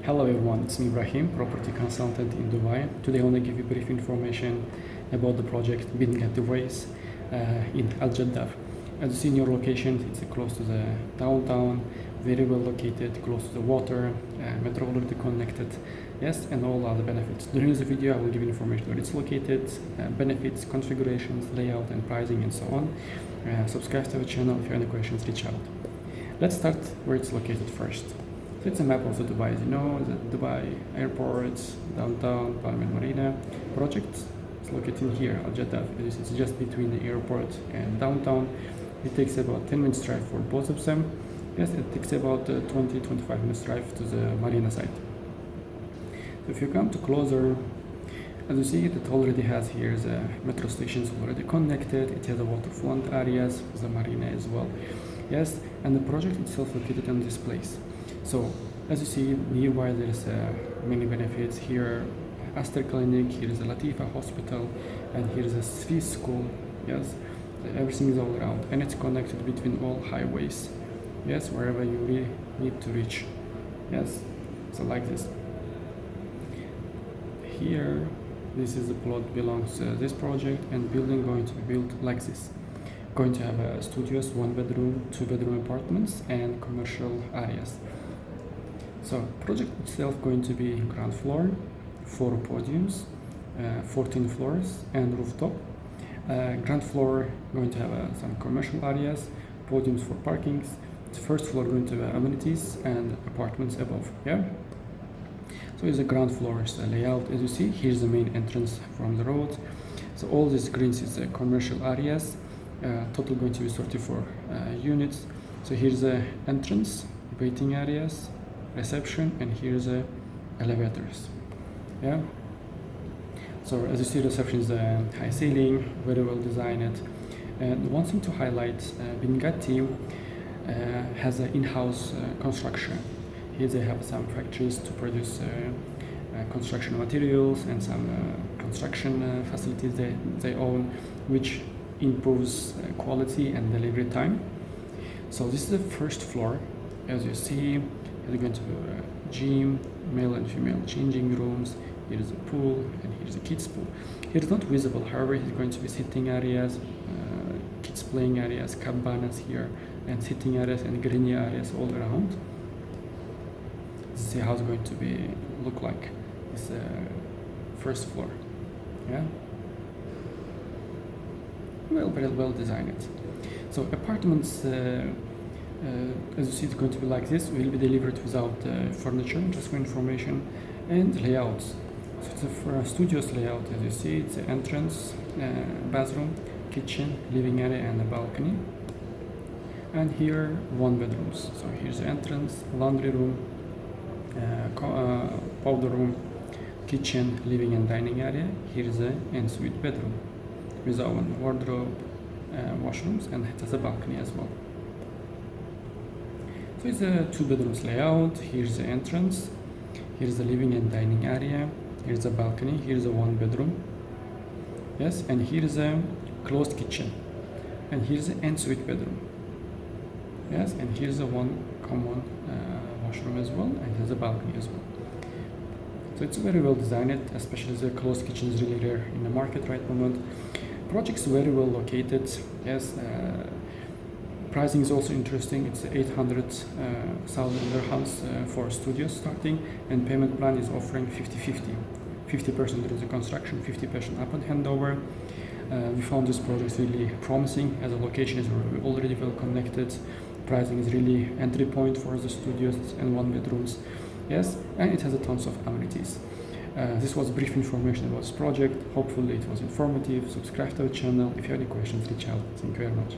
Hello everyone, it's me Ibrahim, property consultant in Dubai. Today I want to give you brief information about the project Binghatti Wraith in Jaddaf. As you see in your location, it's close to the downtown, very well located, close to the water, metro already connected, yes, and all other benefits. During this video I will give you information where it's located, benefits, configurations, layout and pricing and so on. Subscribe to our channel. If you have any questions, reach out. Let's start where it's located first. So it's a map of the Dubai, as you know, the Dubai airport, downtown, Palm Marina project. It's located here, Jaddaf. It's just between the airport and downtown. It takes about 10 minutes drive for both of them. Yes, it takes about 20-25 minutes drive to the marina side. So if you come to closer, as you see, it already has here the metro stations already connected. It has the waterfront areas, the marina as well. Yes, and the project itself located in this place. So as you see nearby, there's many benefits here. Aster Clinic, here is a Latifa Hospital, and here is a Swiss school. Yes, everything is all around, and it's connected between all highways. Yes, wherever you really need to reach. Yes, so like this. Here, this is the plot belongs to this project, and building going to be built like this. Going to have studios, 1 bedroom, 2 bedroom apartments, and commercial areas. So project itself going to be ground floor, 4 podiums, 14 floors and rooftop. Ground floor going to have some commercial areas, podiums for parkings. The first floor going to have amenities and apartments above. Yeah. So it's the ground floor layout. As you see, here's the main entrance from the road. So all these greens is the commercial areas. Total going to be 34 units. So here's the entrance, waiting areas, reception, and here's the elevators. Yeah. So as you see, reception is a high ceiling, very well designed. And one thing to highlight, Binghatti has an in-house construction. Here they have some factories to produce construction materials and some construction facilities they own, which improves quality and delivery time. So this is the first floor. As you see, you're going to be a gym, male and female changing rooms. Here is a pool, and here's a kids pool. Here is not visible, however, it's going to be sitting areas, kids playing areas, cabanas here, and sitting areas and green areas all around. This is how it's going to be look like. This first floor. Yeah. Well, very well designed. So apartments, as you see, it's going to be like this. Will be delivered without furniture, just for information, and layouts. So it's a studios layout. As you see, it's the entrance, bathroom, kitchen, living area, and a balcony. And here, 1 bedrooms. So here's the entrance, laundry room, powder room, kitchen, living and dining area. Here's the ensuite bedroom with own wardrobe, washrooms, and it has a balcony as well. So it's a 2 bedrooms layout. Here's the entrance, here's the living and dining area, here's the balcony, here's a 1 bedroom. Yes, and here's a closed kitchen, and here's the ensuite bedroom. Yes, and here's the 1 common washroom as well, and there's a balcony as well. So it's very well designed, especially the closed kitchen is really rare in the market right moment. Project's very well located. Yes, pricing is also interesting. It's 800,000 dirhams for studios starting, and payment plan is offering 50-50. 50% during the construction, 50% upon handover. We found this project really promising, as the location is already well connected. Pricing is really entry point for the studios and 1 bedrooms. Yes, and it has a tons of amenities. This was brief information about this project. Hopefully it was informative. Subscribe to our channel. If you have any questions, reach out. Thank you very much.